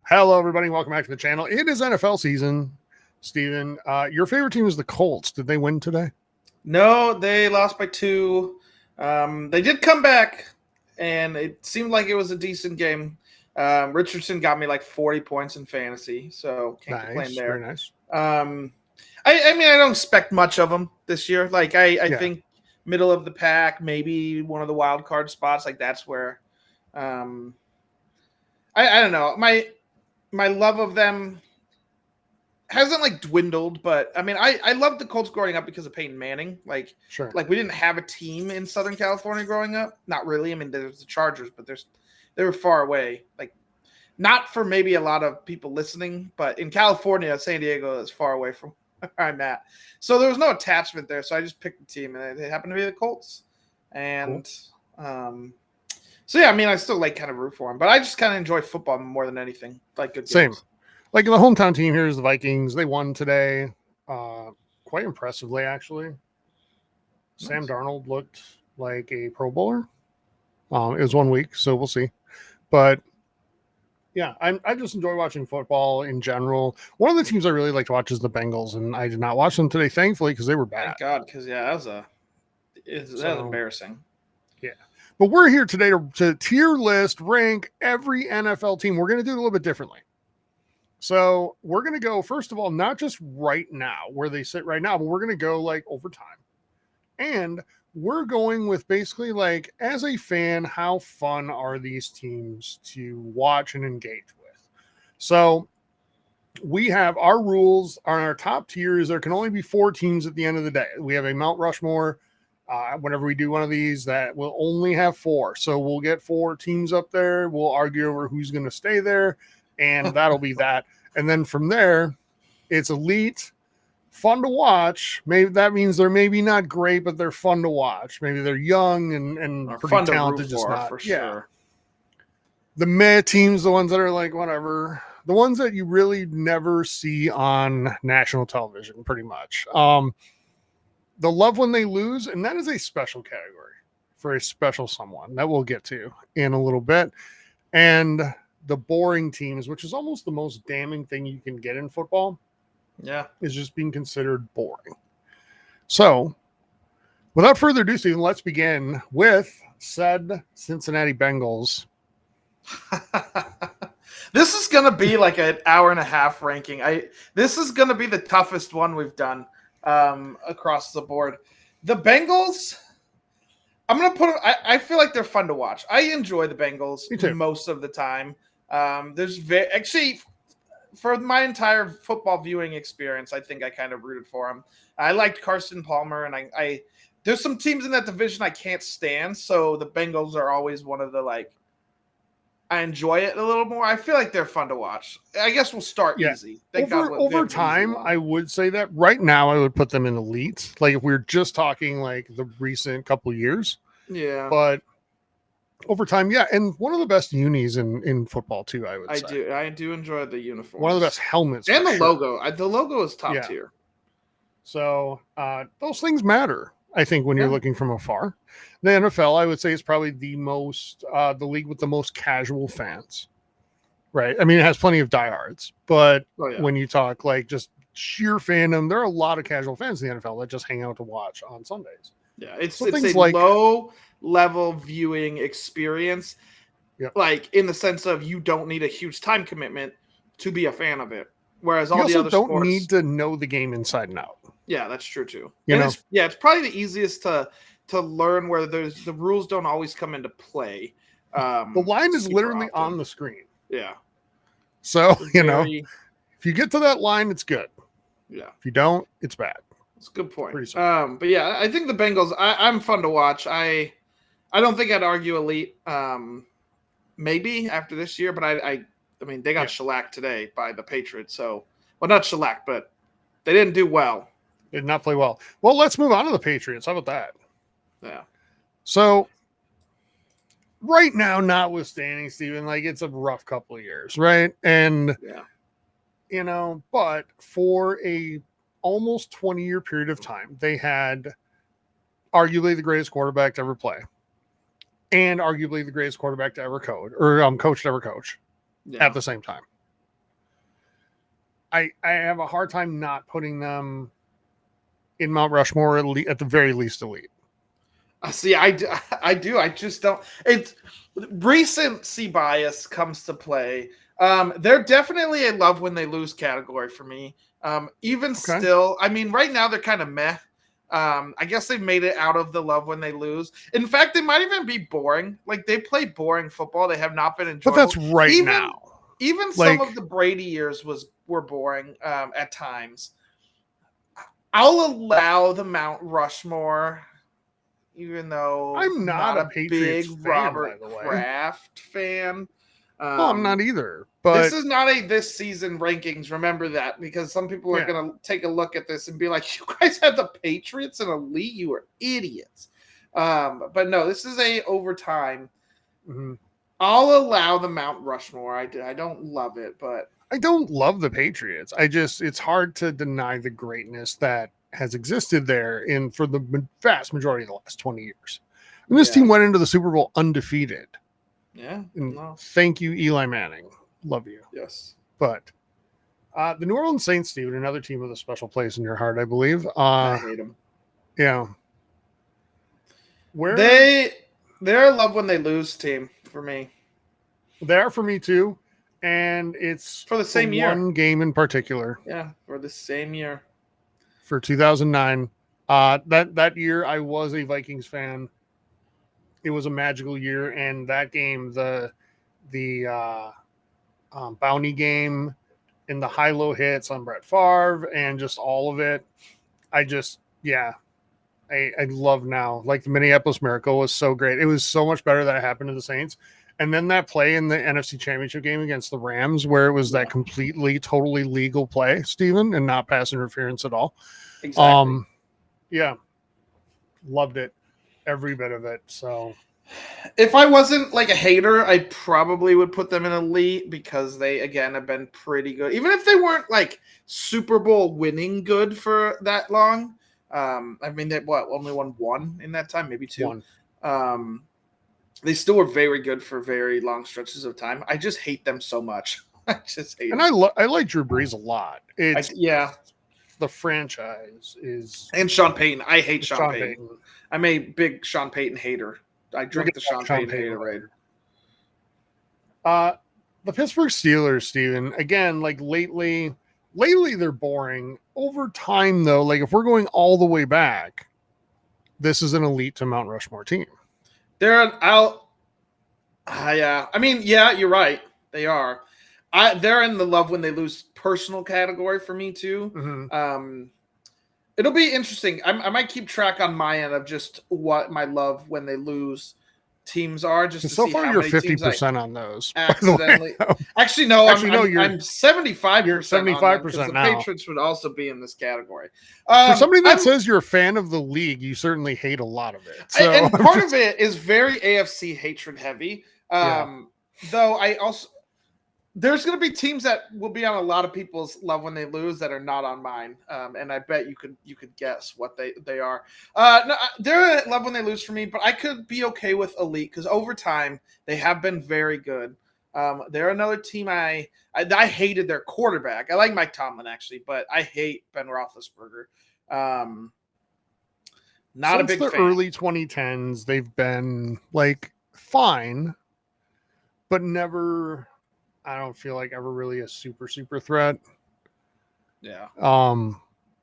Hello, everybody. Welcome back to the channel. It is NFL season. Steven, your favorite team is the Colts. Did they win today? No, they lost by 2. They did come back, and it seemed like it was a decent game. Richardson got me like 40 points in fantasy, so can't complain there. Very nice. I mean, I don't expect much of them this year. Like, I Yeah. think middle of the pack, maybe one of the wild card spots. Like, that's where I don't know. My love of them hasn't like dwindled, but I mean, I loved the Colts growing up because of Peyton Manning. Like, Sure. like we didn't have a team in Southern California growing up. Not really. I mean, there's the Chargers, but they were far away. Like, not for maybe a lot of people listening, but in California, San Diego is far away from where I'm at. So there was no attachment there. So I just picked the team, and it happened to be the Colts. And so yeah, I mean, I still like kind of root for them, but I just kind of enjoy football more than anything. Like good Same. games. Like the hometown team here is the Vikings. They won today, quite impressively, actually. Nice. Sam Darnold looked like a Pro Bowler. It was 1 week, so we'll see. But yeah, I just enjoy watching football in general. One of the teams I really like to watch is the Bengals, and I did not watch them today, thankfully, because they were bad. Thank God, because that was embarrassing. Yeah. But we're here today to tier list, rank every NFL team. We're going to do it a little bit differently. So we're going to go, first of all, not just right now, where they sit right now, but we're going to go like over time. And we're going with basically like, as a fan, how fun are these teams to watch and engage with? So we have our rules on our top tiers. There can only be 4 teams at the end of the day. We have a Mount Rushmore. Whenever we do one of these, that will only have 4. So we'll get 4 teams up there. We'll argue over who's going to stay there, and that'll be that. And then from there, it's elite, fun to watch. Maybe that means they're maybe not great, but they're fun to watch. Maybe they're young and pretty fun talented, to root just not for sure. The meh teams, the ones that are like whatever, the ones that you really never see on national television, pretty much. The love when they lose, and that is a special category for a special someone that we'll get to in a little bit. And the boring teams, which is almost the most damning thing you can get in football, is just being considered boring. So, without further ado, Stephen, let's begin with said Cincinnati Bengals. This is going to be like an hour and a half ranking. This is going to be the toughest one we've done. Across the board. The Bengals, I'm going to put I feel like they're fun to watch. I enjoy the Bengals most of the time. Actually, for my entire football viewing experience, I think I kind of rooted for them. I liked Carson Palmer, and I there's some teams in that division I can't stand, so the Bengals are always one of the I enjoy it a little more. I feel like they're fun to watch. I guess we'll start easy. Over time, I would say that right now I would put them in elite. Like if we we're just talking like the recent couple of years. Yeah. But over time, yeah. And one of the best unis in football too, I would say. I do enjoy the uniform. One of the best helmets. And the logo. The logo is top tier. So those things matter, I think, when you're looking from afar. The NFL, I would say, is probably the league with the most casual fans, right? I mean, it has plenty of diehards, but when you talk like just sheer fandom, there are a lot of casual fans in the NFL that just hang out to watch on Sundays. Yeah, it's a low-level viewing experience, like in the sense of you don't need a huge time commitment to be a fan of it, whereas all the other sports don't need to know the game inside and out. Yeah, that's true too. It's probably the easiest to learn where the rules don't always come into play. The line is literally on the screen. Yeah. So, if you get to that line, it's good. Yeah. If you don't, it's bad. That's a good point. But yeah, I think the Bengals, I'm fun to watch. I don't think I'd argue elite. Maybe after this year, but I mean, they got shellacked today by the Patriots. So, well, not shellacked, but they didn't do well. They did not play well. Well, let's move on to the Patriots. How about that? Yeah. So right now, notwithstanding, Steven, like it's a rough couple of years, right? And but for a almost 20-year period of time, they had arguably the greatest quarterback to ever play, and arguably the greatest quarterback to ever coach, or coach to ever coach at the same time. I have a hard time not putting them in Mount Rushmore at the very least elite. See, I do. I just don't. It's recency bias comes to play. They're definitely a love when they lose category for me. Even Okay. still, I mean, right now they're kind of meh. I guess they've made it out of the love when they lose. In fact, they might even be boring. Like they play boring football. They have not been But enjoyable. that's right Even now. even some Like, of the Brady years were boring at times. I'll allow the Mount Rushmore, even though I'm I'm not not a a big Patriots fan, by Robert the way. Kraft fan. Well, I'm not either. This But is not a this season rankings. Remember that, because some people are yeah, going to take a look at this and be like, "You guys had the Patriots and elite. You were idiots." But no, this is a overtime. mhm. I'll allow the Mount Rushmore. I don't love it, but I don't love the Patriots. It's hard to deny the greatness that has existed there for the vast majority of the last 20 years. And this yeah, team went into the Super Bowl undefeated. yeah, And no, thank you, Eli Manning. Love you. yes, But the New Orleans Saints, Steven, another team with a special place in your heart, I believe. I hate them. Yeah. Where They're a love when they lose team for me they are for me too. And it's for the for same year. one game in particular Yeah, for the same year. for 2009. That year I was a Vikings fan. It was a magical year, and that game, the bounty game, and the high low hits on Brett Favre, and just all of it. I just I love now. Like the Minneapolis Miracle was so great. It was so much better that it happened to the Saints. And then that play in the NFC Championship game against the Rams, where it was that completely, totally legal play, Steven, and not pass interference at all. Exactly. Yeah, loved it, every bit of it. So If I wasn't like a hater, I probably would put them in elite because they again have been pretty good. Even if they weren't like Super Bowl winning good for that long. I mean they only won one in that time, maybe two. one. Um, they still were very good for very long stretches of time. I just hate them so much. I just hate And them. I like Drew Brees a lot. It's Yeah, the franchise is and Sean Payton. I hate Sean Sean Payton. Payton. I'm a big Sean Payton hater. I We'll drink get the back to Sean Sean Payton Payton haterade. later. The Pittsburgh Steelers, Steven, again, like lately they're boring. Over time, though, like if we're going all the way back, this is an elite to Mount Rushmore team. They're an out. Yeah, I mean, yeah, you're right. They are. They're in the love when they lose personal category for me too. Mm-hmm. It'll be interesting. I might keep track on my end of just what my love when they lose teams are, just to So see far, how you're many teams I 50% on those, by the accidentally. way. Actually, no, Actually, no, I'm 75% you're on them because 75% the now. Patriots would also be in this category. For somebody that I'm says you're a fan of the league, you certainly hate a lot of it. So and part of it is very AFC hatred heavy. Yeah. Though I also there's going to be teams that will be on a lot of people's love when they lose that are not on mine, and I bet you could guess what they are. No, they're at love when they lose for me, but I could be okay with elite because over time they have been very good. They're another team I hated their quarterback. I like Mike Tomlin actually, but I hate Ben Roethlisberger. Not a Since big the fan. early 2010s, they've been like fine, but never, I don't feel like ever really a super threat. Yeah. And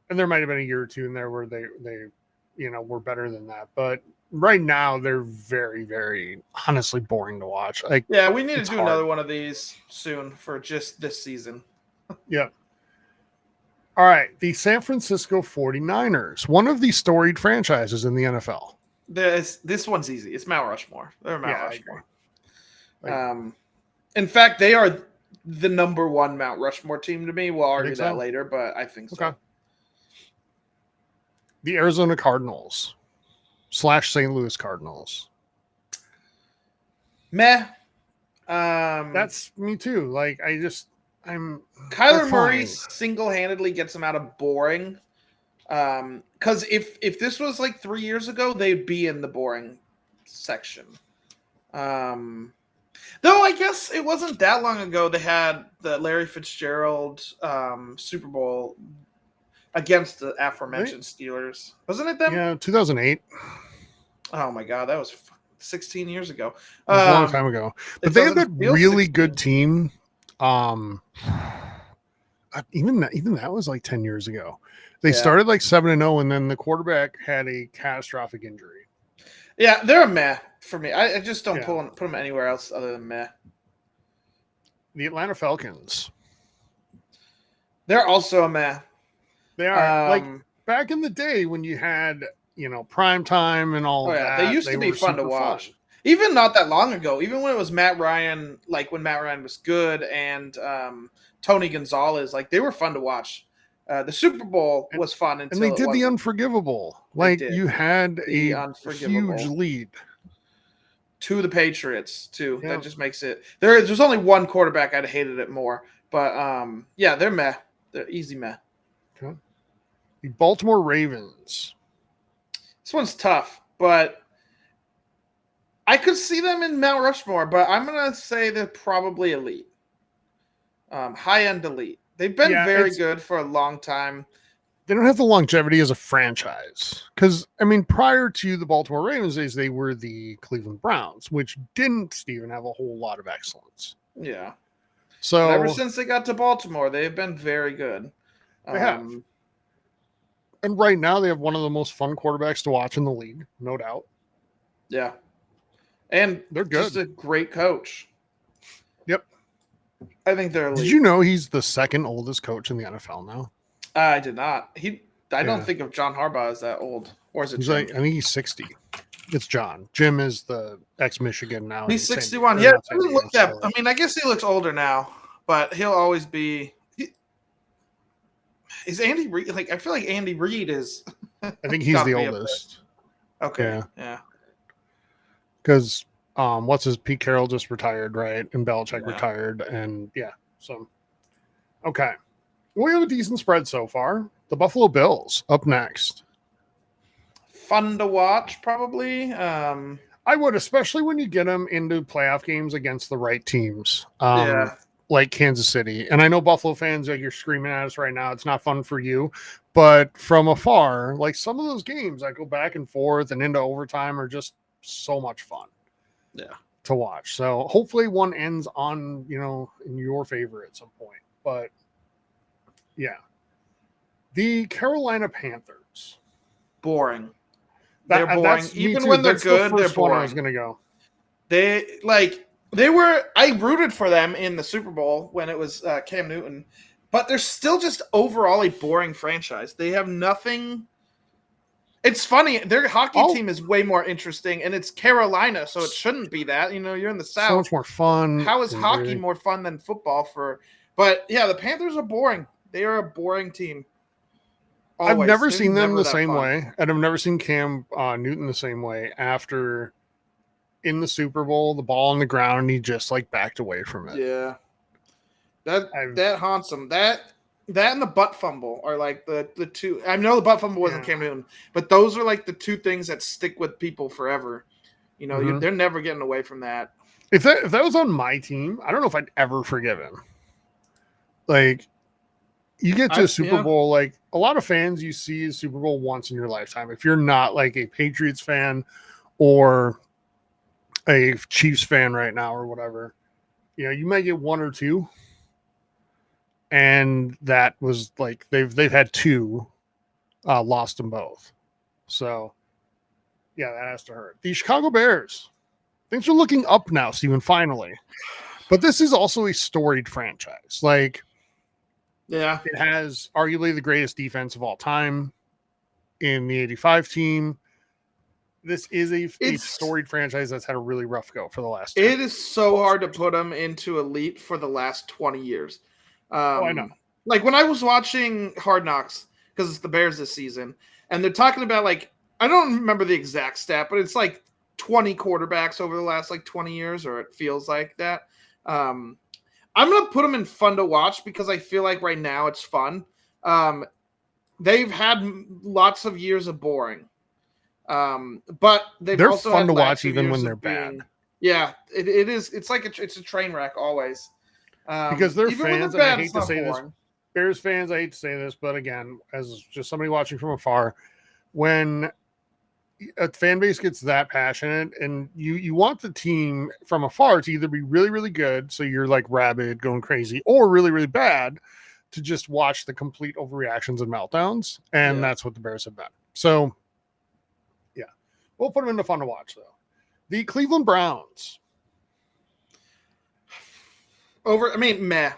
there might have been a year or two in there where they were better than that, but right now they're very honestly boring to watch. Like, Yeah, we need to do hard. another one of these soon for just this season. Yeah. All right, the San Francisco 49ers, one of the storied franchises in the NFL. This one's easy. It's Mount Rushmore. They're Mount Rushmore. In fact, they are the number one Mount Rushmore team to me. We'll argue that later, but I think so. Okay. The Arizona Cardinals / St. Louis Cardinals. Meh. That's me too. Like Kyler Murray single-handedly gets them out of boring. Because if this was like 3 years ago, they'd be in the boring section. Though I guess it wasn't that long ago they had the Larry Fitzgerald Super Bowl against the They, aforementioned Steelers. Wasn't it them? yeah, 2008. Oh my god, that was 16 years ago. It was a long time ago. But It they had doesn't that feel really 16. good team. Even that was like 10 years ago. They started like 7-0, and then the quarterback had a catastrophic injury. Yeah, they're a meh for me. I just don't Yeah. put them anywhere else other than meh. The Atlanta Falcons. They're also a meh. They are like back in the day when you had, prime time and all Oh of yeah, they that. used They to be were fun to super watch. fun. Even not that long ago, even when it was Matt Ryan, like when Matt Ryan was good, and Tony Gonzalez, like they were fun to watch. The Super Bowl And, was fun and they until it did the wasn't. unforgivable. They Like did you had the a huge unforgivable lead. to the Patriots too. Yeah. That just makes it. There's only one quarterback I'd have hated it more, but yeah, they're meh. They're easy meh. Okay. The Baltimore Ravens. This one's tough, but I could see them in Mount Rushmore, but I'm gonna say they're probably elite, high end elite. They've been Yeah, very good for a long time. they don't have the longevity as a franchise. Because, I mean, prior to the Baltimore Ravens days, they were the Cleveland Browns, which didn't even have a whole lot of excellence. Yeah, but ever So since they got to Baltimore, they've been very good. they have. And right now, they have one of the most fun quarterbacks to watch in the league, no doubt. Yeah, and They're just good. a great coach. Yep. I think they're elite. Did you know he's the second oldest coach in the NFL now? I did not. I don't Yeah. think of John Harbaugh as that old, or is it He's Jim? like, I think he's 60. It's John. Jim is the ex-Michigan now. He's In 61. San, Yeah, not he San doesn't Diego, look that. Philly. I mean, I guess he looks older now, but he'll always be. Is Andy Reid like? I feel like Andy Reid is. I think he's the oldest. Okay. Yeah. Because what's his Pete Carroll just retired, right? And Belichick Yeah. retired, and yeah. So okay, we have a decent spread so far. The Buffalo Bills up next. Fun to watch, probably. I would, especially when you get them into playoff games against the right teams. Yeah. Like Kansas City. And I know Buffalo fans, like you're screaming at us right now. It's not fun for you. But from afar, like some of those games that go back and forth and into overtime are just so much fun. Yeah. To watch. So hopefully one ends on, in your favor at some point. But yeah. The Carolina Panthers. Boring. They're boring. Even too. when they're That's good, the they're first one I boring. was gonna go. I rooted for them in the Super Bowl when it was Cam Newton, but they're still just overall a boring franchise. They have nothing. It's funny. Their hockey team is way more interesting, and it's Carolina, so it shouldn't be that. You're in the South. So much more fun. How is hockey more fun than football? But yeah, the Panthers are boring. They are a boring team. Always. I've never They're seen them the same fun. way, and I've never seen Cam Newton the same way after in the Super Bowl, the ball on the ground, he just like backed away from it. Yeah, that haunts him. That and the butt fumble are like the two. I know the butt fumble wasn't Cam Newton, but those are like the two things that stick with people forever. They're never getting away from that. If that was on my team, I don't know if I'd ever forgive him. Like, you get to a Super Bowl, like a lot of fans, you see a Super Bowl once in your lifetime. If you're not like a Patriots fan or a Chiefs fan right now or whatever, you might get one or two. And that was like they've had two, lost them both. So yeah, that has to hurt. The Chicago Bears. Things are looking up now, Steven, finally. But this is also a storied franchise. Like, yeah, it has arguably the greatest defense of all time in the 85 team. This is a storied franchise that's had a really rough go for the last 10 years. It is so hard to put them into elite for the last 20 years. I know. Like when I was watching Hard Knocks, because it's the Bears this season, and they're talking about like, I don't remember the exact stat, but it's like 20 quarterbacks over the last like 20 years, or it feels like that. I'm going to put them in fun to watch because I feel like right now it's fun. They've had lots of years of boring. But they're also fun to watch even when they're bad. Yeah, it is. It's like it's a train wreck always. Because they're Even when they're fans, and I bad, hate it's to not say this, boring. Bears fans, I hate to say this, but again, as just somebody watching from afar, when a fan base gets that passionate and you want the team from afar to either be really, really good, so you're like rabid going crazy, or really, really bad to just watch the complete overreactions and meltdowns. And Yeah. that's what the Bears have been. So yeah, we'll put them into fun to watch though. The Cleveland Browns. I mean, meh.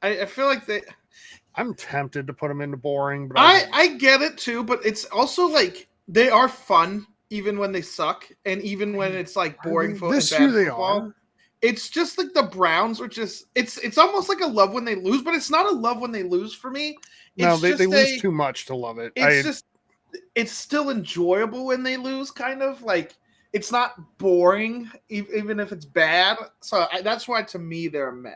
I feel like they. I'm tempted to put them into boring, but I I get it too, but it's also like they are fun even when they suck, and even when it's like boring and this year bad they football. are. It's just like the Browns are just it's almost like a love when they lose, but it's not a love when they lose for me. No, It's they just lose too much to love it. it's just it's still enjoyable when they lose, kind of like it's not boring even if it's bad. So that's why to me they're meh.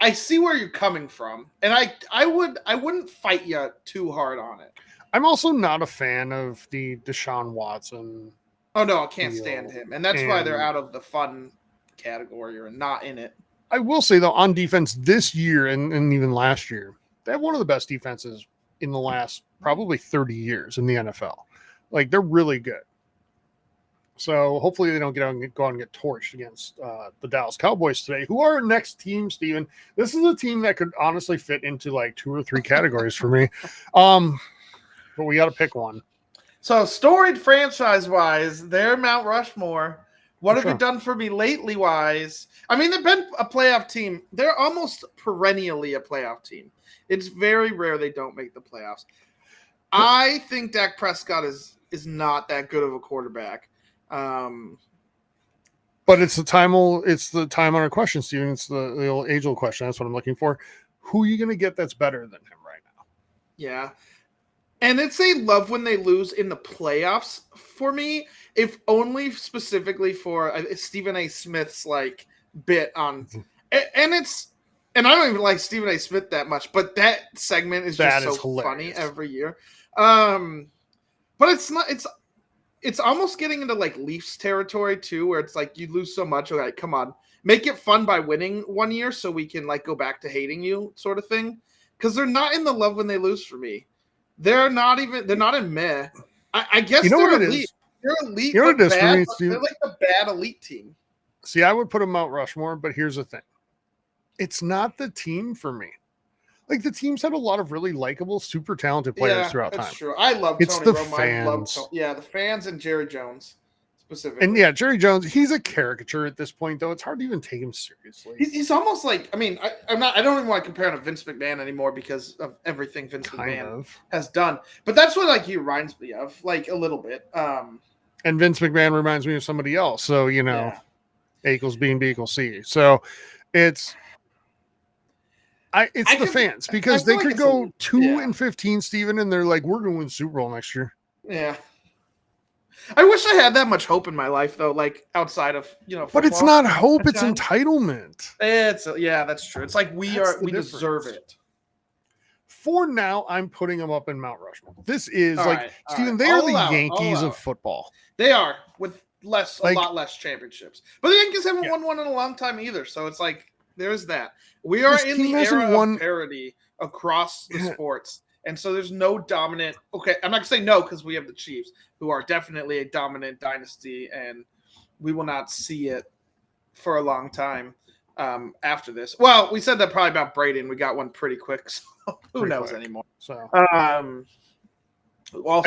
I see where you're coming from, and I wouldn't fight you too hard on it. I'm also not a fan of the Deshaun Watson Oh no, I can't deal. stand him, and that's why they're And out of the fun category or not in it. I will say though, on defense this year and even last year, they have one of the best defenses in the last probably 30 years in the NFL. Like they're really good. So hopefully they don't go out and get torched against the Dallas Cowboys today, who are our next team, Steven. This is a team that could honestly fit into like 2 or 3 categories for me. But we got to pick one. So storied franchise wise, they're Mount Rushmore. What have you done for me lately wise? I mean, they've been a playoff team. They're almost perennially a playoff team. It's very rare they don't make the playoffs. I think Dak Prescott is not that good of a quarterback. But it's the time on our question, Steven. It's the old age-old question. That's what I'm looking for. Who are you going to get that's better than him right now? Yeah. And it's a love when they lose in the playoffs for me, if only specifically for Stephen A. Smith's like bit on, and I don't even like Stephen A. Smith that much, but that segment is just so funny every year. But it's not. It's almost getting into like Leafs territory too, where it's like you lose so much. Like, come on, make it fun by winning one year, so we can like go back to hating you, sort of thing. Because they're not in the love when they lose for me. They're not in meh. I guess they're elite. They're elite, but bad. They're like the bad elite team. See, I would put them Mount Rushmore, but here's the thing. It's not the team for me. Like the team's had a lot of really likable, super talented players throughout time. That's true. I love Tony Romo. Fans. The fans and Jerry Jones specifically. And yeah, Jerry Jones, he's a caricature at this point, though. It's hard to even take him seriously. He's almost like, I mean, I don't even want to compare him to Vince McMahon anymore because of everything Vince McMahon has done. But that's what like he reminds me of, like a little bit. And Vince McMahon reminds me of somebody else. So, A equals B and B equals C. So it's the fans, because they could go 2-15, Steven, and they're like, we're going to win Super Bowl next year. Yeah. I wish I had that much hope in my life, though, like outside of, football. But it's not hope, it's entitlement. That's true. It's like we deserve it. For now, I'm putting them up in Mount Rushmore. This is Steven, they are the Yankees of football. They are, with a lot less championships. But the Yankees haven't won one in a long time either, so it's like, there's that. We are in the era of parity across the sports. And so there's no dominant. Okay, I'm not going to say no because we have the Chiefs, who are definitely a dominant dynasty, and we will not see it for a long time after this. Well, we said that probably about Brady, and we got one pretty quick, so who knows anymore. So, also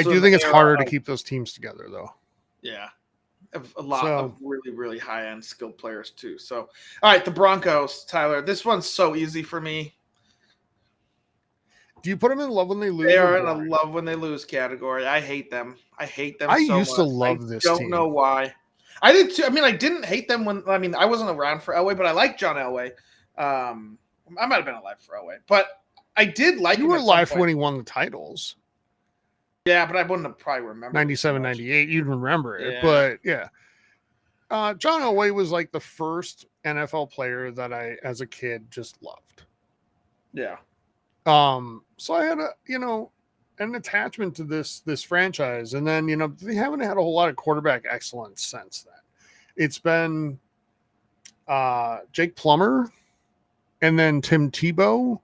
I do think it's harder to keep those teams together, though. Yeah. A lot of really, really high-end skilled players, too. So, all right, the Broncos, Tyler. This one's so easy for me. Do you put them in love when they lose? They are in a love when they lose category. I hate them. I used to love this team. I don't know why. I did too. I mean, I didn't hate them I wasn't around for Elway, but I liked John Elway. I might have been alive for Elway, but I did like him. You were alive when he won the titles. Yeah, but I wouldn't have probably remembered. 97, 98. You'd remember it, but yeah. John Elway was like the first NFL player that I, as a kid, just loved. Yeah. So I had an attachment to this franchise, and then they haven't had a whole lot of quarterback excellence since then. It's been Jake Plummer, and then Tim Tebow,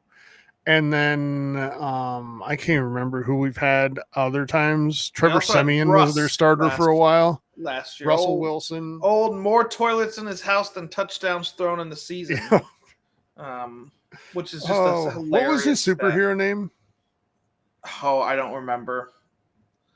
and then I can't remember who we've had other times. We Trevor also had Siemian was their Russ starter for a while. last year. Russell Wilson. More toilets in his house than touchdowns thrown in the season. Yeah. Which is just a hilarious what was his stat. superhero name? Oh, I don't remember.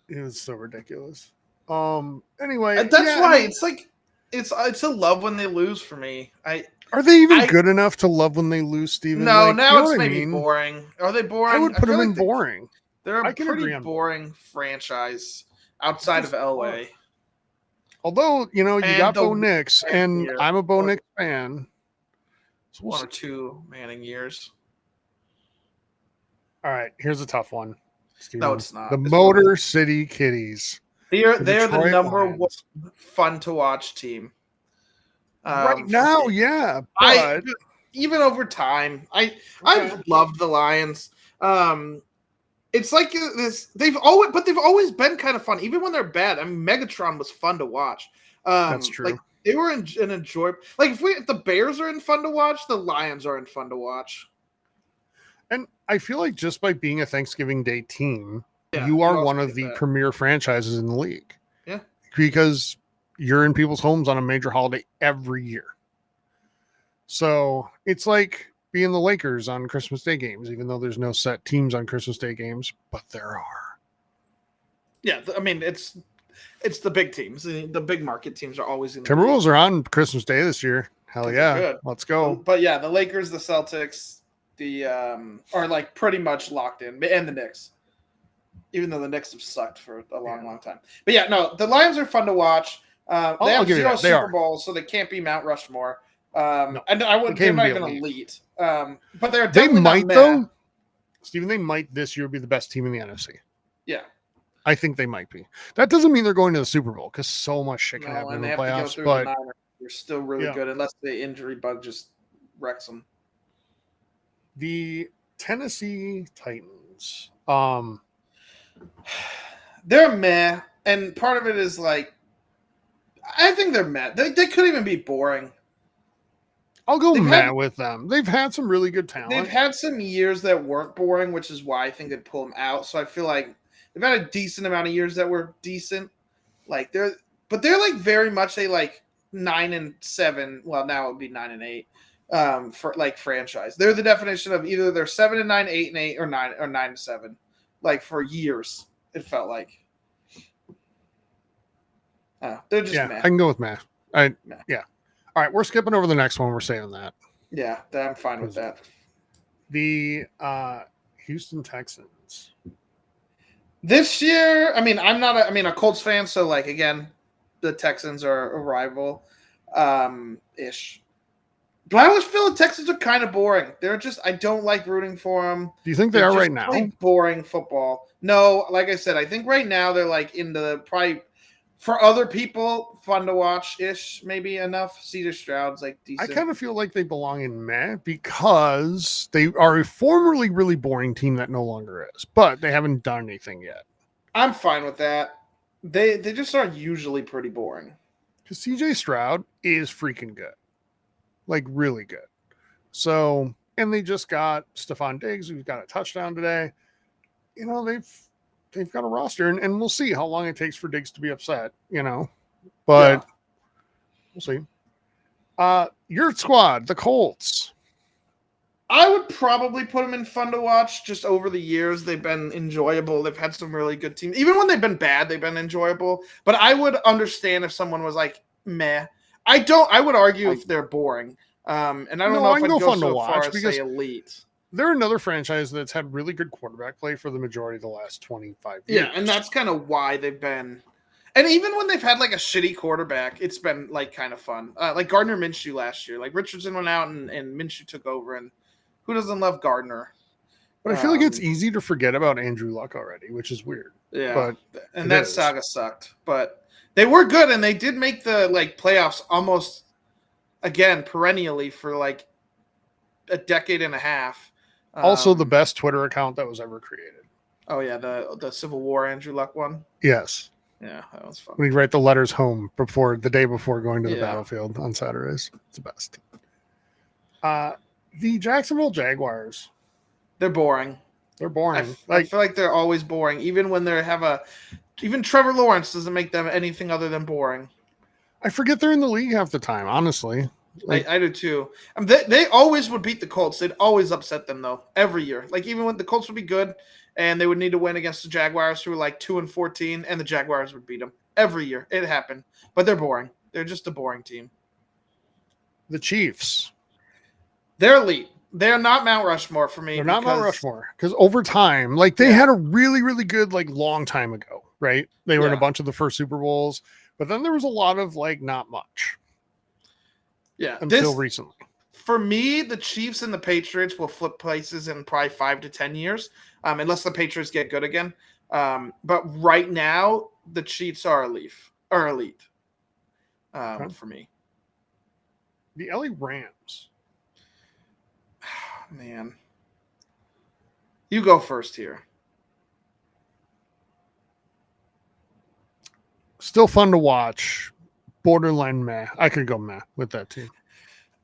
It was so ridiculous. Anyway, that's why it's like it's a love when they lose for me. Are they even good enough to love when they lose, Steven? No, like, now it's maybe boring. Are they boring? I would put them in like boring. They're a pretty boring franchise outside of LA. Although, you got Bo Nix, and I'm a Bo Nix fan. So one or two Manning years. All right, here's a tough one, Steven. No, it's not. The Motor City Kitties. They're the number one fun to watch team. Right now, yeah. But even over time, I've loved the Lions. It's like this. They've always been kind of fun, even when they're bad. I mean, Megatron was fun to watch. That's true. Like they were an enjoyable. Like if the Bears are in fun to watch, the Lions are in fun to watch. And I feel like just by being a Thanksgiving Day team, you are one of the premier franchises in the league. Yeah, because you're in people's homes on a major holiday every year. So it's like being the Lakers on Christmas Day games, even though there's no set teams on Christmas Day games, but there are. Yeah, I mean, it's the big teams. The big market teams are always in. Timberwolves are on Christmas Day this year. Hell yeah. Good. Let's go. But yeah, the Lakers, the Celtics, are like pretty much locked in, and the Knicks. Even though the Knicks have sucked for a long time. But yeah, no, the Lions are fun to watch. They have 0 Super Bowls, so they can't be Mount Rushmore. And they're not even elite. But they're definitely not though. Steven, they might this year be the best team in the NFC. Yeah. I think they might be. That doesn't mean they're going to the Super Bowl because so much shit can happen in the playoffs. But they're still really good unless the injury bug just wrecks them. The Tennessee Titans. They're meh, and part of it is like I think they're meh. They could even be boring. I'll go meh with them. They've had some really good talent. They've had some years that weren't boring, which is why I think they'd pull them out. So I feel like they've had a decent amount of years that were decent. Like they're like very much a like 9-7. Well, now it would be 9-8. For like franchise, they're the definition of either they're 7-9, 8-8, or 9-7. Like for years, it felt like. They're just meh. I can go with meh. Yeah. All right, we're skipping over the next one. We're saving that. Yeah, I'm fine with that. The Houston Texans. This year, I mean, I'm not a Colts fan, so like again, the Texans are a rival, ish. But I always feel the Texans are kind of boring. They're just I don't like rooting for them. Do you think they are right now? Boring football. No, like I said, I think right now they're like in the probably for other people fun to watch ish. Maybe enough. Cedar Stroud's like decent. I kind of feel like they belong in meh because they are a formerly really boring team that no longer is, but they haven't done anything yet. I'm fine with that. They just are usually pretty boring. Because CJ Stroud is freaking good. Like really good. So, and they just got Stephon Diggs, who's got a touchdown today. They've got a roster, and we'll see how long it takes for Diggs to be upset, but we'll see. Your squad, the Colts. I would probably put them in fun to watch. Just over the years, they've been enjoyable. They've had some really good teams. Even when they've been bad, they've been enjoyable. But I would understand if someone was like, meh. I would argue if they're boring. And I don't know if I'd go so far as say elite. They're another franchise that's had really good quarterback play for the majority of the last 25 years. Yeah, and that's kind of why they've been. And even when they've had like a shitty quarterback, it's been like kind of fun. Like Gardner Minshew last year. Like Richardson went out and Minshew took over. And who doesn't love Gardner? But I feel like it's easy to forget about Andrew Luck already, which is weird. Yeah, and that saga sucked. But they were good, and they did make the like playoffs almost again perennially for like a decade and a half. Also, the best Twitter account that was ever created. Oh yeah, the Civil War Andrew Luck one. Yes. Yeah, that was fun. When you write the letters home the day before going to the Yeah. battlefield on Saturdays. It's the best. The Jacksonville Jaguars. They're boring. They're boring. I feel like they're always boring, even when they have even Trevor Lawrence doesn't make them anything other than boring. I forget they're in the league half the time, honestly. I do too. They always would beat the Colts. They'd always upset them though, every year. Like even when the Colts would be good and they would need to win against the Jaguars, who were like 2-14, and the Jaguars would beat them every year. It happened, but they're boring. They're just a boring team. The Chiefs. They're elite. They're not Mount Rushmore for me. They're not Mount Rushmore because over time, like they had a really, really good like long time ago, right? They were in a bunch of the first Super Bowls, but then there was a lot of like not much. Yeah, until recently. For me, the Chiefs and the Patriots will flip places in probably 5 to 10 years, unless the Patriots get good again. But right now, the Chiefs are elite for me. The LA Rams. Man. You go first here. Still fun to watch. Borderline meh. I could go meh with that team.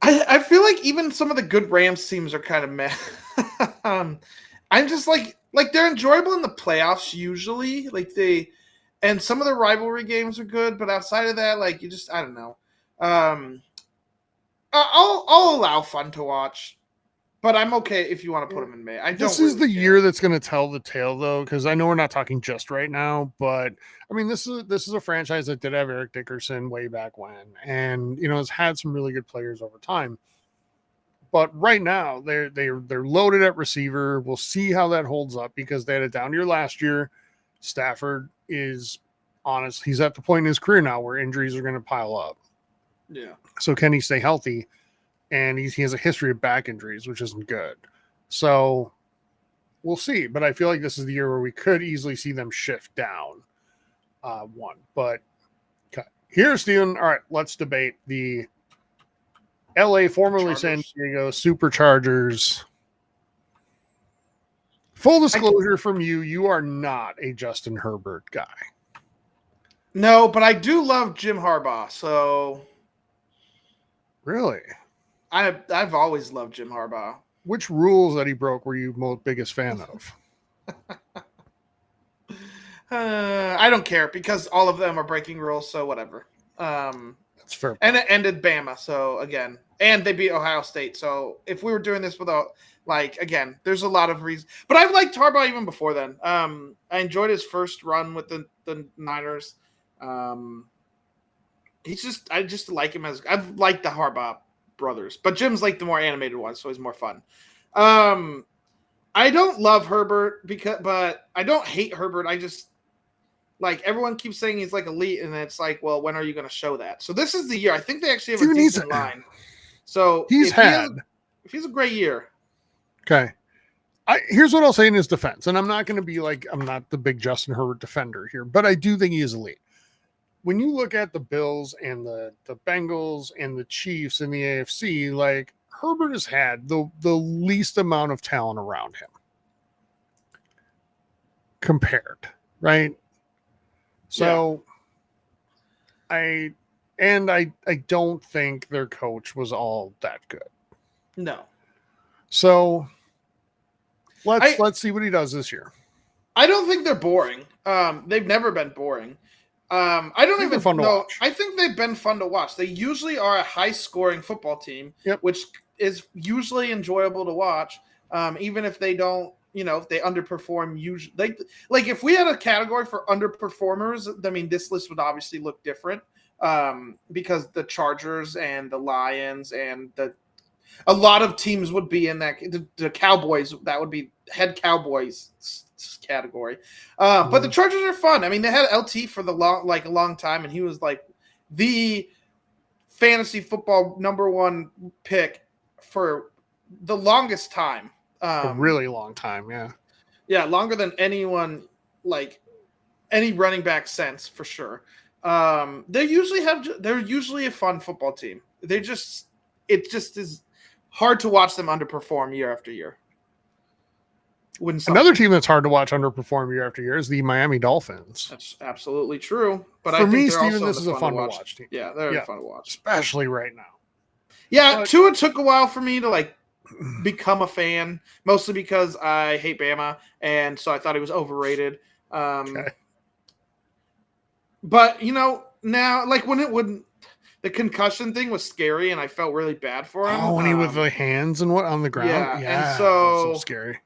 I feel like even some of the good Rams teams are kind of meh. I'm just like they're enjoyable in the playoffs usually. And some of the rivalry games are good, but outside of that, like you just I don't know. I'll allow fun to watch. But I'm okay if you want to put them in May. This is the year that's going to tell the tale, though, because I know we're not talking just right now, but I mean, this is a franchise that did have Eric Dickerson way back when, and has had some really good players over time. But right now, they're loaded at receiver. We'll see how that holds up because they had a down year last year. Stafford is honest; he's at the point in his career now where injuries are going to pile up. Yeah. So can he stay healthy? And he has a history of back injuries, which isn't good. So we'll see. But I feel like this is the year where we could easily see them shift down one. But okay. Here, Steven, all right, let's debate the LA, formerly San Diego Superchargers. Full disclosure from you, you are not a Justin Herbert guy. No, but I do love Jim Harbaugh, so... Really? I've always loved Jim Harbaugh. Which rules that he broke were you most biggest fan of? I don't care because all of them are breaking rules, so whatever. That's fair. And it ended Bama, so again, and they beat Ohio State. So if we were doing this without, again, there's a lot of reasons. But I've liked Harbaugh even before then. I enjoyed his first run with the Niners. I just like him I've liked the Harbaugh brothers, but Jim's like the more animated one, so he's more fun. I don't love Herbert but I don't hate Herbert. I just everyone keeps saying he's like elite, and it's like, well, when are you going to show that? So this is the year. I think they actually have a decent line. So if he's a great year. Okay. Here's what I'll say in his defense, and I'm not going to be I'm not the big Justin Herbert defender here, but I do think he is elite. When you look at the Bills and the Bengals and the Chiefs in the AFC, Herbert has had the least amount of talent around him compared, right? So I don't think their coach was all that good. No. So let's see what he does this year. I don't think they're boring. They've never been boring. I don't even know. I think they've been fun to watch. They usually are a high-scoring football team, which is usually enjoyable to watch, even if they don't, if they underperform. Usually, if we had a category for underperformers, I mean, this list would obviously look different because the Chargers and the Lions and a lot of teams would be in that. The Cowboys, that would be head Cowboys category. But the Chargers are fun. I mean, they had LT for a long time, and he was the fantasy football #1 pick for the longest time. A really long time, yeah. Yeah, longer than anyone, any running back since, for sure. They're usually a fun football team. It just is hard to watch them underperform year after year. win something. Another team that's hard to watch underperform year after year is the Miami Dolphins. That's absolutely true. But For I think me, they're Steven, also this is a fun to watch watch team. Yeah, they're fun to watch, especially right now. Yeah, But Tua took a while for me to like become a fan, mostly because I hate Bama, and so I thought he was overrated. okay. But now like when the concussion thing was scary, and I felt really bad for him. Oh, when he with the hands and what on the ground? Yeah, and so scary.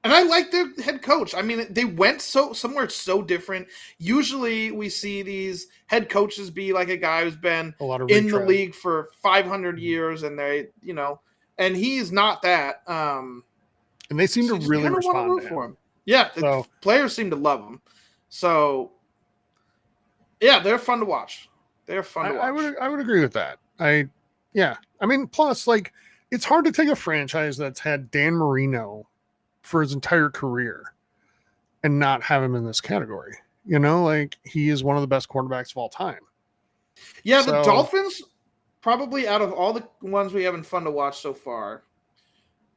And I like their head coach. I mean, they went somewhere so different. Usually, we see these head coaches be like a guy who's been in the league for 500 years, and and he's not that. And they seem to really respond to him. Yeah, the players seem to love him. So, yeah, they're fun to watch. They're fun to watch. I would agree with that. I mean, plus, like, it's hard to take a franchise that's had Dan Marino for his entire career and not have him in this category. Like, he is one of the best quarterbacks of all time. Yeah, the Dolphins, probably out of all the ones we haven't fun to watch so far,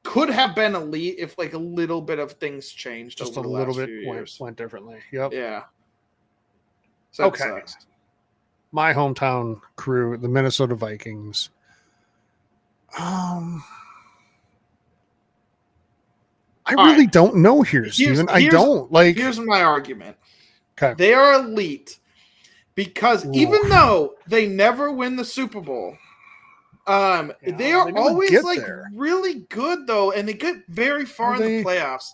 could have been elite if like a little bit of things changed. Just over a the little last bit few years. went differently. Yep. Yeah. So okay. My hometown crew, the Minnesota Vikings. I really don't know here, Steven. I don't like. Here's my argument. Okay. They are elite because even though they never win the Super Bowl, they are always like really good though, and they get very far in the playoffs.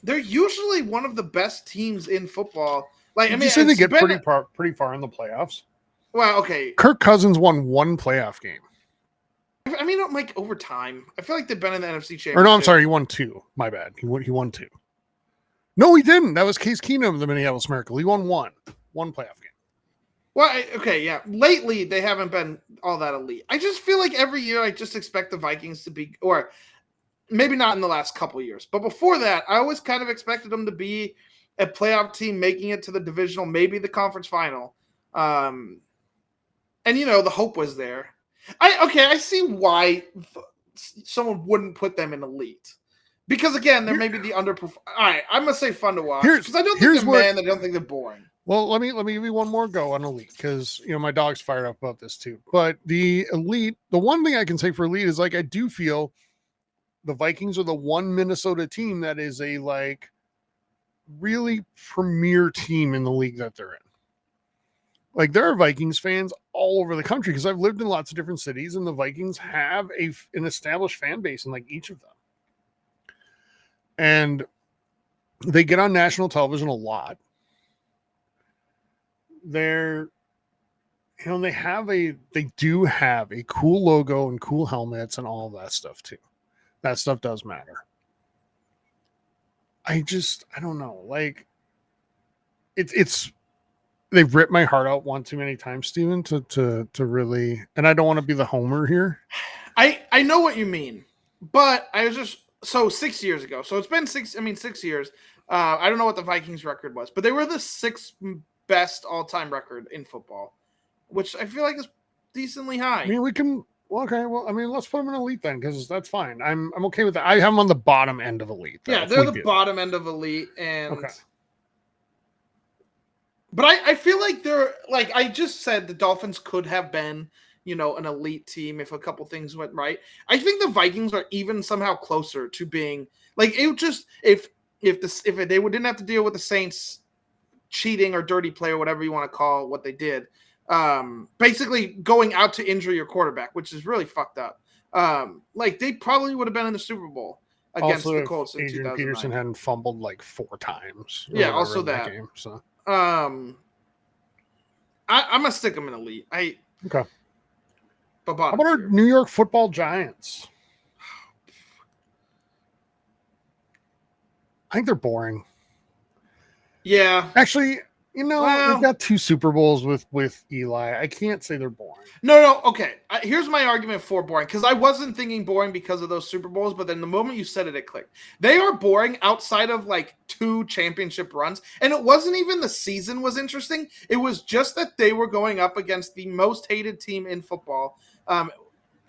They're usually one of the best teams in football. Like, you say they get pretty far in the playoffs. Well, okay. Kirk Cousins won one playoff game. I mean, like over time, I feel like they've been in the NFC Championship. Or no, I'm sorry, he won two. My bad. He won two. No, he didn't. That was Case Keenum, the Minneapolis Miracle. He won one playoff game. Well, okay, yeah. Lately, they haven't been all that elite. I just feel like every year I just expect the Vikings to be, or maybe not in the last couple of years, but before that, I always kind of expected them to be a playoff team making it to the divisional, maybe the conference final. And, the hope was there. I see why someone wouldn't put them in elite. Because, again, they're maybe the underperform. All right, I'm going to say fun to watch. Because I don't think I don't think they're boring. Well, let me give you one more go on elite because, my dog's fired up about this too. But the elite, the one thing I can say for elite is, like, I do feel the Vikings are the one Minnesota team that is a, like, really premier team in the league that they're in. Like, there are Vikings fans all over the country because I've lived in lots of different cities, and the Vikings have an established fan base in like each of them. And they get on national television a lot. They do have a cool logo and cool helmets and all that stuff too. That stuff does matter. I don't know. Like, it's they've ripped my heart out one too many times, Steven, to really, and I don't want to be the homer here. I know what you mean, but I was just 6 years ago. So it's been 6 years. I don't know what the Vikings record was, but they were the sixth best all-time record in football, which I feel like is decently high. I mean, we can. Well, okay. Well, I mean, let's put them in elite then, because that's fine. I'm okay with that. I have them on the bottom end of elite. Though, yeah, they're the bottom end of elite, and okay. But I feel like they're like I just said the Dolphins could have been, an elite team if a couple things went right. I think the Vikings are even somehow closer to being like it. Just if they didn't have to deal with the Saints cheating or dirty play or whatever you want to call what they did. Basically going out to injure your quarterback, which is really fucked up. Like they probably would have been in the Super Bowl against the Colts in Adrian 2009. Peterson hadn't fumbled like 4 times. Yeah, also that game. So I'm gonna stick them in elite. Okay. But how about our New York Football Giants? I think they're boring. Yeah, actually. They've got 2 Super Bowls with Eli. I can't say they're boring. No. Okay. Here's my argument for boring, because I wasn't thinking boring because of those Super Bowls, but then the moment you said it, it clicked. They are boring outside of like 2 championship runs, and it wasn't even the season was interesting. It was just that they were going up against the most hated team in football,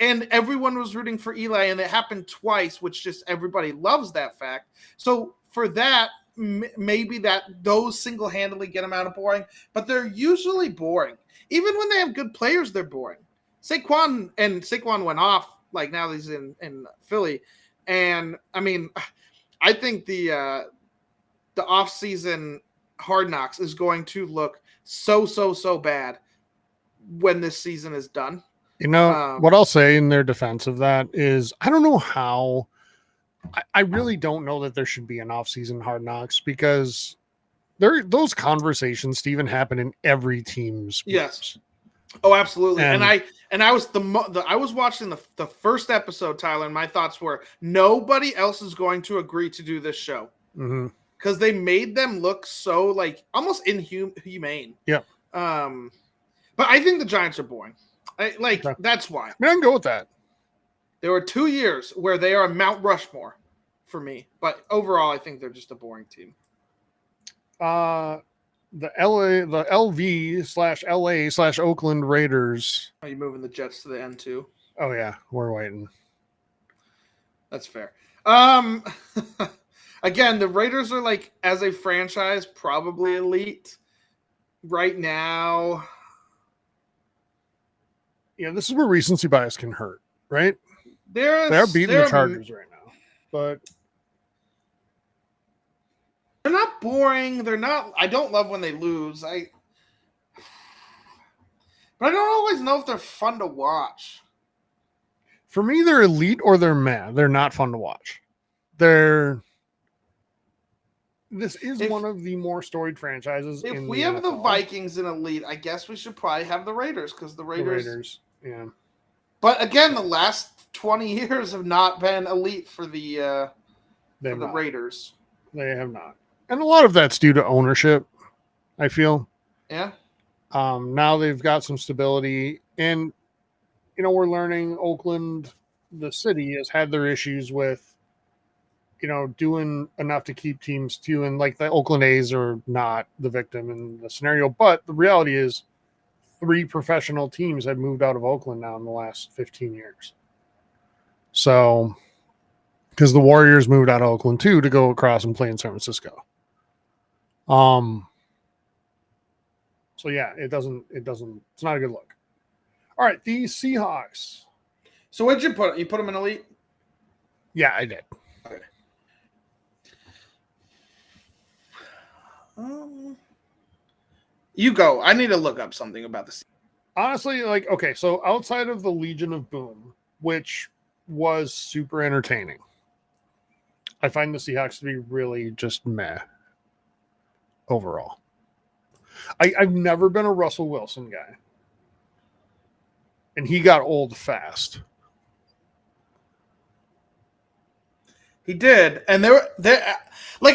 and everyone was rooting for Eli, and it happened twice, which just everybody loves that fact. So for that, maybe that those single-handedly get them out of boring, but they're usually boring. Even when they have good players, they're boring. Saquon went off, like now he's in Philly, and I mean, I think the off-season Hard Knocks is going to look so bad when this season is done. What I'll say in their defense of that is I don't know how. I really don't know that there should be an off-season Hard Knocks because those conversations, Stephen, happen in every team's. Yes. Oh, absolutely. And I was I was watching the first episode, Tyler, and my thoughts were nobody else is going to agree to do this show because they made them look so like almost inhumane. Yeah. But I think the Giants are boring. That's why. I can go with that. There were 2 years where they are Mount Rushmore for me, but overall, I think they're just a boring team. The LV/LA/Oakland Raiders. Are you moving the Jets to the end too? Oh yeah, we're waiting. That's fair. Again, the Raiders are like as a franchise probably elite right now. Yeah, this is where recency bias can hurt, right? They're beating the Chargers right now, but they're not boring. They're not. I don't love when they lose. But I don't always know if they're fun to watch. For me, they're elite or they're meh. They're not fun to watch. This is one of the more storied franchises. If we have the Vikings in elite, I guess we should probably have the Raiders because the Raiders. Yeah. But again, the last 20 years have not been elite for the Raiders. They have not. And a lot of that's due to ownership, I feel. Yeah. Now they've got some stability. And, we're learning Oakland, the city, has had their issues with, doing enough to keep teams to. And like the Oakland A's are not the victim in the scenario. But the reality is 3 professional teams have moved out of Oakland now in the last 15 years. So, because the Warriors moved out of Oakland too to go across and play in San Francisco. So yeah, it's not a good look. All right, the Seahawks. So what'd you put? You put them in elite? Yeah, I did. Okay. You go. I need to look up something about the Seahawks. Honestly, okay, so outside of the Legion of Boom, which was super entertaining, I find the Seahawks to be really just meh overall. I've never been a Russell Wilson guy. And he got old fast. He did. And they're I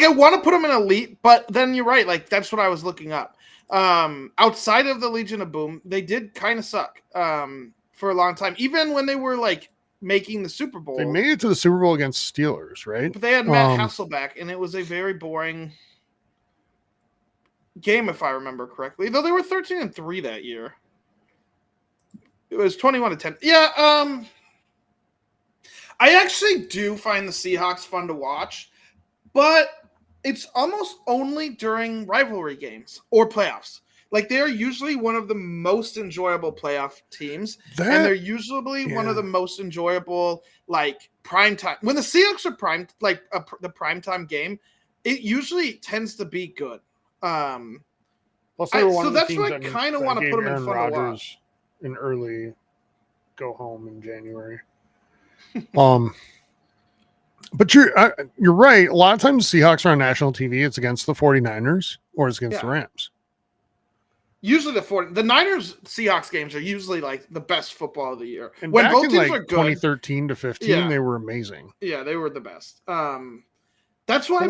want to put him in elite, but then you're right. Like, that's what I was looking up. Outside of the Legion of Boom, they did kind of suck for a long time. Even when they were like making the Super Bowl. They made it to the Super Bowl against Steelers, right? But they had Matt Hasselbeck, and it was a very boring game, if I remember correctly. Though they were 13-3 that year. It was 21-10. Yeah, I actually do find the Seahawks fun to watch, but it's almost only during rivalry games or playoffs. Like, they're usually one of the most enjoyable playoff teams, and they're usually one of the most enjoyable, like, prime time. When the Seahawks are primed, like the primetime game, it usually tends to be good. So that's why I kind of want to put them in fun to watch. An early go home in January. But you're right. A lot of times Seahawks are on national TV. It's against the 49ers or it's against the Rams. Usually the Niners Seahawks games are usually like the best football of the year. And when both teams are good, 2013 to 15, they were amazing. Yeah, they were the best. That's why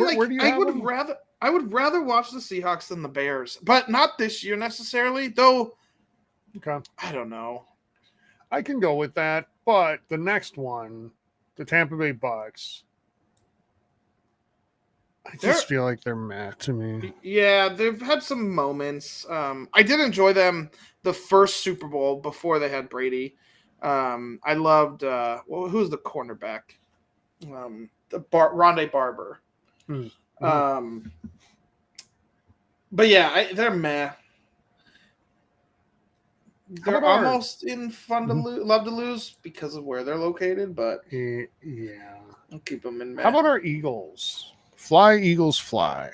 I would rather watch the Seahawks than the Bears, but not this year necessarily. Though, okay, I don't know. I can go with that, but the next one, the Tampa Bay Bucks, I just feel like they're meh to me. Yeah, they've had some moments. I did enjoy them the first Super Bowl before they had Brady. I loved who's the cornerback? Rondé Barber. Mm-hmm. But yeah, they're meh. How They're about our almost in fun to love to lose because of where they're located, but yeah? I'll keep them in How meh. about our Eagles? Fly, Eagles, fly.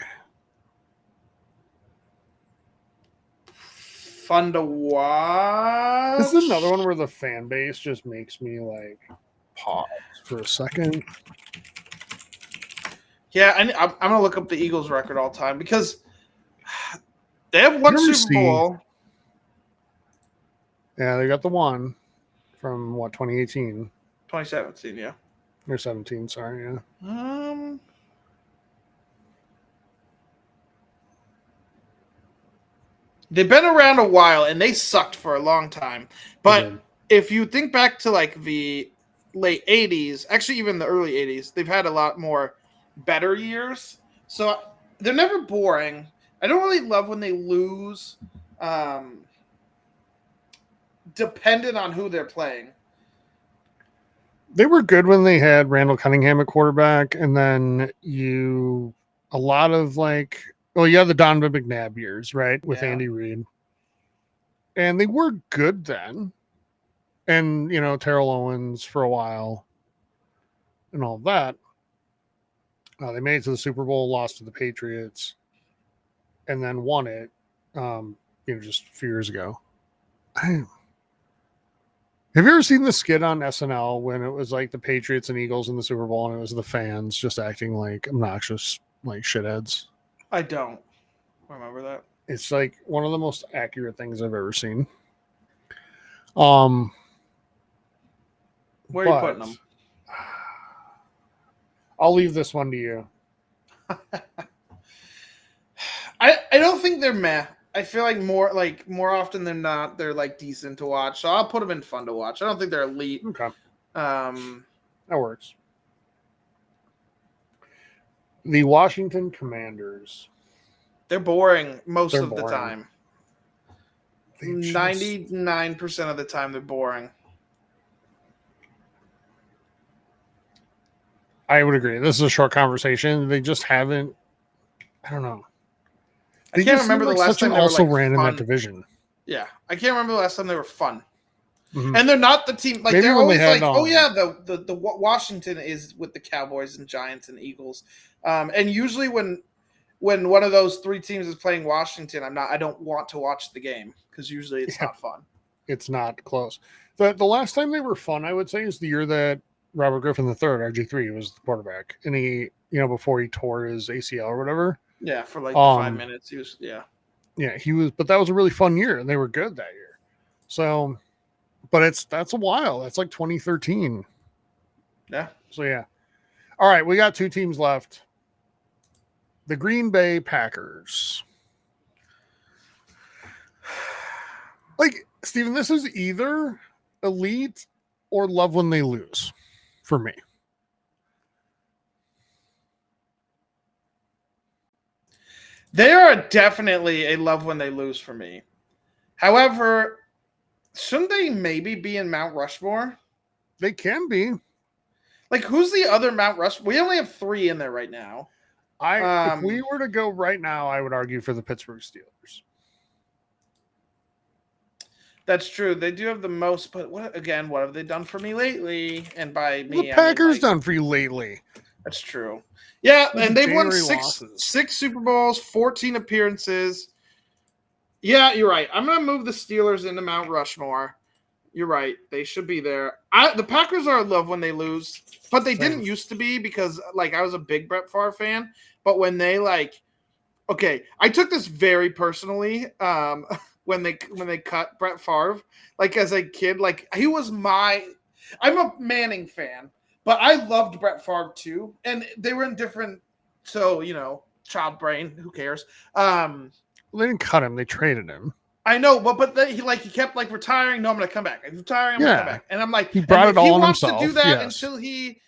Fun to This is another watch. one where the fan base just makes me like pause for a second. Yeah, I'm gonna look up the Eagles record all time because they have You one ever Super see? Bowl. Yeah, they got the one from what 2018 2017, yeah. or 17. Sorry, yeah. Um, they've been around a while and they sucked for a long time. They But did. if you think back to like the late 80s, actually even the early 80s, they've had a lot more better years. So they're never boring. I don't really love when they lose, um, dependent on who they're playing. They were good when they had Randall Cunningham at quarterback, and then a lot of like, well, you had the Donovan McNabb years, right, with Yeah. Andy Reid, and they were good then, and Terrell Owens for a while, and all of that. They made it to the Super Bowl, lost to the Patriots, and then won it, just a few years ago. Have you ever seen the skit on SNL when it was like the Patriots and Eagles in the Super Bowl, and it was the fans just acting like obnoxious, like shitheads? I don't remember that. It's like one of the most accurate things I've ever seen. Um, Where are you putting but them? I'll leave this one to you. I don't think they're meh. I feel like more often than not they're like decent to watch. So I'll put them in fun to watch. I don't think they're elite. Okay, Um, that works. The Washington Commanders. they're boring most They're of the boring. time. They just 99% of the time they're boring. I would agree. This is a short conversation. They just haven't. I don't know. I They can't just seem remember the like last such an time they were also like ran in that fun. division. Yeah, I can't remember the last time they were fun. Mm-hmm. And they're not the team. Like Maybe they're when they always had like, oh yeah, the Washington is with the Cowboys and Giants and Eagles. And usually when one of those three teams is playing Washington, I don't want to watch the game because usually it's yeah, not fun. it's not close. The last time they were fun, I would say, is the year that Robert Griffin III, RG3, was the quarterback, and he before he tore his ACL or whatever. Yeah, for like the 5 Um, minutes, he was yeah, he was, but that was a really fun year, and they were good that year. So, but that's a while. That's like 2013. yeah. So yeah. All right, we got two teams left. The Green Bay Packers. Like, Steven, this is either elite or love when they lose for me. They are definitely a love when they lose for me. However, shouldn't they maybe be in Mount Rushmore? They can be. Like, who's the other Mount Rushmore? We only have 3 in there right now. If we were to go right now, I would argue for the Pittsburgh Steelers. That's true. They do have the most, but what have they done for me lately? And by The me, I mean Packers like done for you lately. that's true. Yeah, Look and at they've won January six losses. six Super Bowls, 14 appearances. Yeah, you're right. I'm gonna move the Steelers into Mount Rushmore. You're right. They should be there. The Packers are love when they lose, but they Same. didn't used to be because like I was a big Brett Favre fan. But when they okay, I took this very personally. When they cut Brett Favre, like as a kid, like he was I'm a Manning fan, but I loved Brett Favre too, and they were in different. So child brain, who cares? Well, they didn't cut him; they traded him. I know, but he kept like retiring. No, I'm gonna come back. I'm retiring. I'm gonna come Yeah, back. And I'm like, he and brought it if he all on wants to do himself. that Yes. until he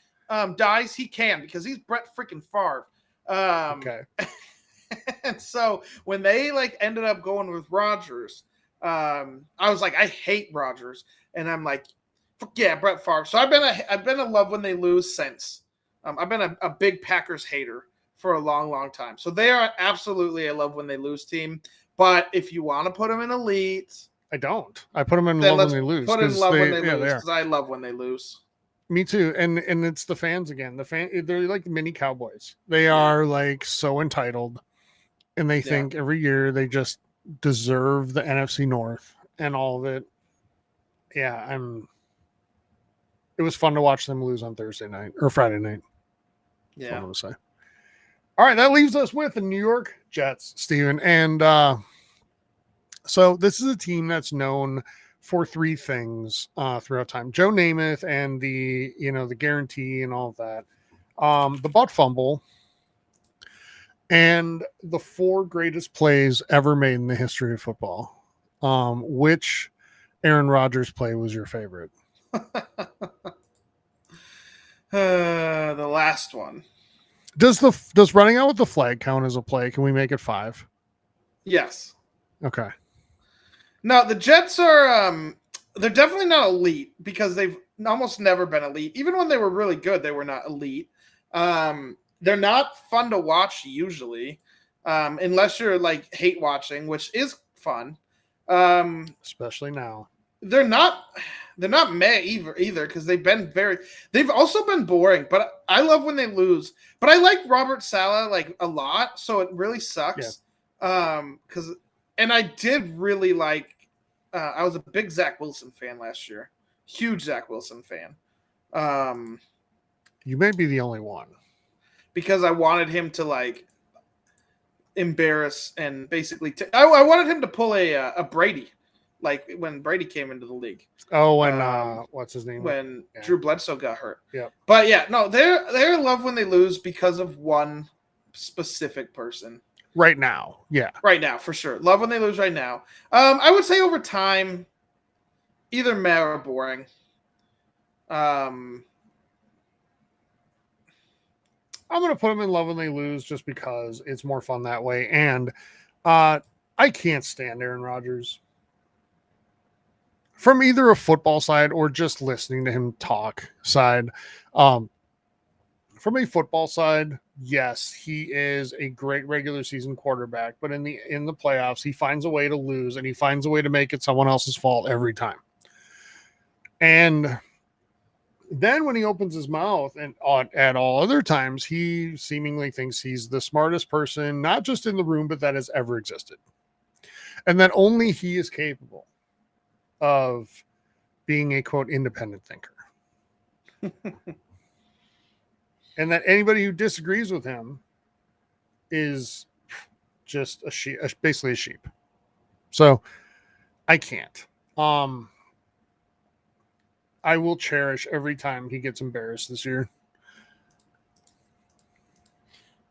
dies, he can because he's Brett freaking Favre. Okay. And so when they like ended up going with Rodgers, I was like, I hate Rodgers, and I'm like, Yeah, Brett Favre. So I've been in love when they lose since. I've been a big Packers hater for a long, long time. So they are absolutely a love when they lose team. But if you want to put them in elite, I don't. I put them in then love when let's they lose put in because love when they they lose are. because I love when they lose. Me too. And it's the fans again. They're like the mini Cowboys. They are like so entitled, and they think every year they just deserve the NFC North and all of it. Yeah, it was fun to watch them lose on Thursday night or Friday night. That's what I'm gonna say. All right, that leaves us with the New York Jets, Steven. And so this is a team that's known for three things throughout time: Joe Namath and the guarantee and all of that, the butt fumble, and the four greatest plays ever made in the history of football. Which Aaron Rodgers play was your favorite? The last one. Does running out with the flag count as a play? Can we make it 5? Yes. Okay. No, the Jets are they're definitely not elite because they've almost never been elite. Even when they were really good, they were not elite. They're not fun to watch usually, unless you're like hate watching, which is fun. Especially now. They're not meh either because they've also been boring, but I love when they lose. But I like Robert Saleh like a lot, so it really sucks. Because and I did really like I was a big Zach Wilson fan last year. Huge Zach Wilson fan. You may be the only one. Because I wanted him to like embarrass and basically I wanted him to pull a Brady, like when Brady came into the league. Oh, and what's his name? When Drew Bledsoe got hurt. Yeah. But yeah, no, they're in love when they lose because of one specific person. Right now, yeah. Right now, for sure. Love when they lose right now. I would say over time, either meh or boring. I'm gonna put them in love when they lose just because it's more fun that way. And I can't stand Aaron Rodgers. From either a football side or just listening to him talk side. From a football side, yes, he is a great regular season quarterback, but in the playoffs, he finds a way to lose and he finds a way to make it someone else's fault every time. And then when he opens his mouth and at all other times, he seemingly thinks he's the smartest person, not just in the room, but that has ever existed. And that only he is capable of being a quote independent thinker. And that anybody who disagrees with him is just a sheep, basically a sheep. So I can't. I will cherish every time he gets embarrassed this year.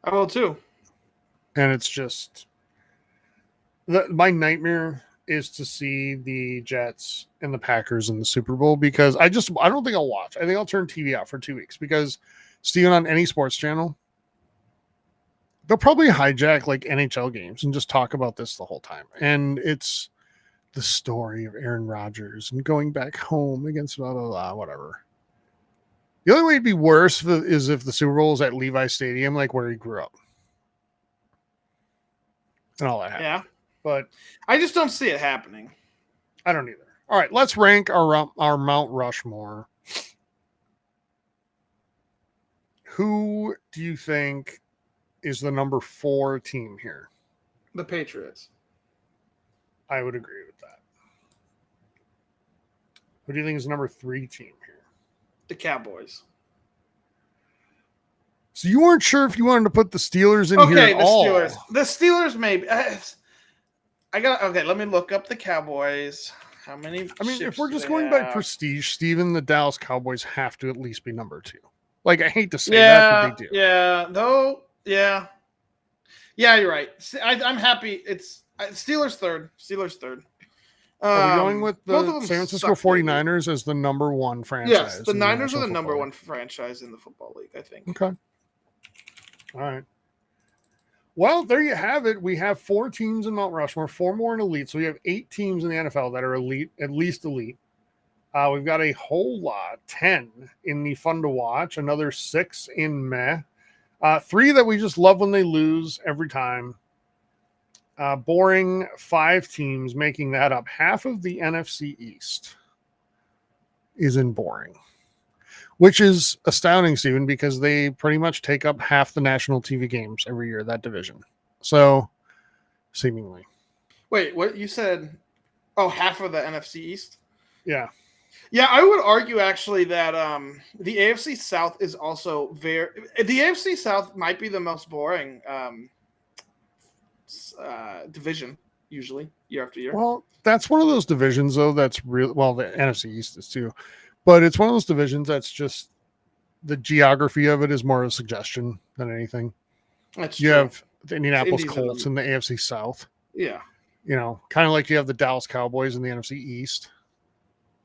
I will too. And it's just my nightmare is to see the Jets and the Packers in the Super Bowl because I don't think I'll watch. I think I'll turn TV out for 2 weeks because Steven on any sports channel, they'll probably hijack like NHL games and just talk about this the whole time. And it's the story of Aaron Rodgers and going back home against blah, blah, blah, whatever. The only way it'd be worse is if the Super Bowl is at Levi Stadium, like where he grew up. And all that happened. Yeah. But I just don't see it happening. I don't either. All right, let's rank our Mount Rushmore. Who do you think is the number 4 team here? The Patriots. I would agree with that. Who do you think is the number 3 team here? The Cowboys. So you weren't sure if you wanted to put the Steelers in here at all. Steelers. The Steelers maybe. Let me look up the Cowboys. How many? I mean, if we're just going by prestige, Steven, the Dallas Cowboys have to at least be number 2. Like, I hate to say that, but they do. Yeah, though. Yeah. Yeah, you're right. I'm happy. It's Steelers third. Are we going with the San Francisco 49ers as the number 1 franchise? Yes, the Niners are the number 1 franchise in the football league, I think. Okay. All right. Well, there you have it. We have 4 teams in Mount Rushmore, 4 more in elite. So we have 8 teams in the NFL that are elite, at least elite. We've got a whole lot, 10 in the fun to watch, another 6 in meh, 3 that we just love when they lose every time. Boring 5 teams, making that up. Half of the NFC East is in boring, which is astounding, Stephen, because they pretty much take up half the national TV games every year, that division. So, seemingly. Wait, what you said? Oh, half of the NFC East? Yeah. Yeah, I would argue actually that the AFC South is also the AFC South might be the most boring division usually year after year. Well, that's one of those divisions, though, that's real. Well, the NFC East is too, but it's one of those divisions that's just the geography of it is more of a suggestion than anything. That's You true. have the Indianapolis Indies Colts in the AFC South, yeah, kind of like you have the Dallas Cowboys in the NFC East.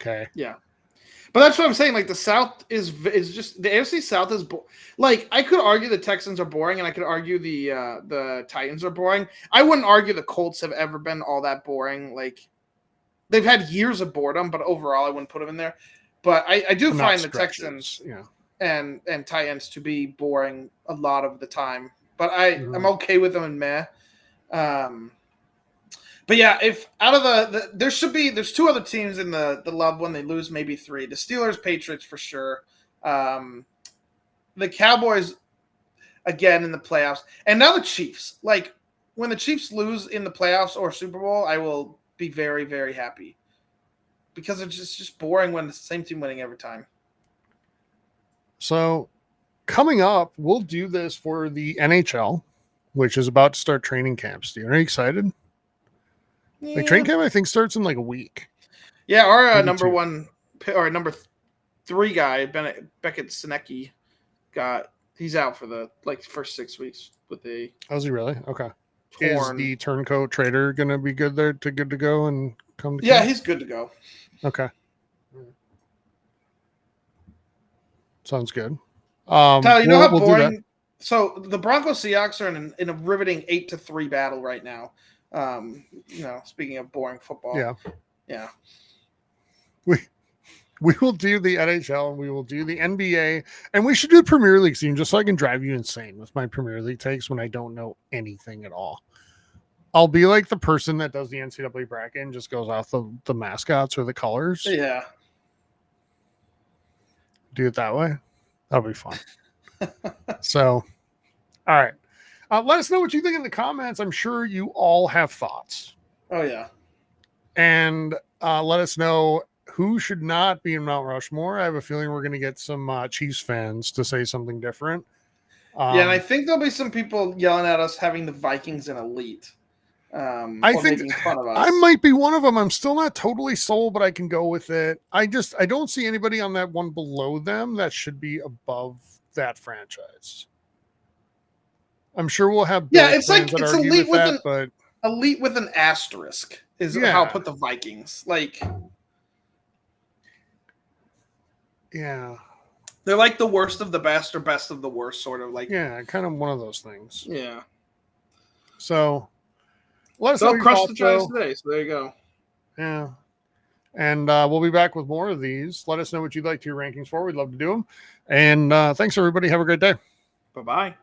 Okay. yeah. But that's what I'm saying. Like the South is just the AFC South is like I could argue the Texans are boring, and I could argue the Titans are boring. I wouldn't argue the Colts have ever been all that boring. Like they've had years of boredom, but overall I wouldn't put them in there. But I do Not find the stretches, Texans yeah. and Titans to be boring a lot of the time. But I'm okay with them in meh. But yeah, if out of there's 2 other teams in the love when they lose, maybe 3. The Steelers, Patriots for sure. The Cowboys again in the playoffs, and now the Chiefs. Like when the Chiefs lose in the playoffs or Super Bowl, I will be very, very happy because it's just boring when it's the same team winning every time. So coming up, we'll do this for the NHL, which is about to start training camps. Are you excited? Yeah. Like training camp, I think starts in like a week. Yeah, our number 2. 1 or number 3 guy, Beckett Sinecki, he's out for the first 6 weeks with a. Oh, is he really? Okay. Torn. Is the turncoat trader going to be good to go and come to Yeah, camp? he's good to go. Okay. Sounds good. Tyler, you know how boring. So the Broncos Seahawks are in a riveting 8-3 battle right now. Speaking of boring football. Yeah. We will do the NHL and we will do the NBA, and we should do Premier League team just so I can drive you insane with my Premier League takes when I don't know anything at all. I'll be like the person that does the NCAA bracket and just goes off the mascots or the colors. Yeah. Do it that way. That'll be fun. So, all right. Let us know what you think in the comments. I'm sure you all have thoughts. Oh, yeah. And let us know who should not be in Mount Rushmore. I have a feeling we're going to get some Chiefs fans to say something different. Yeah, and I think there'll be some people yelling at us having the Vikings in elite. I think making fun of us. I might be one of them. I'm still not totally sold, but I can go with it. I don't see anybody on that one below them that should be above that franchise. I'm sure we'll have it's like it's elite with that, but elite with an asterisk is how I'll put the Vikings. Like, yeah, they're like the worst of the best or best of the worst, sort of like. Yeah, kind of one of those things. Yeah. So let us know. They'll crush the Giants today, so there you go. Yeah. And we'll be back with more of these. Let us know what you'd like to your rankings for. We'd love to do them. And thanks, everybody. Have a great day. Bye-bye.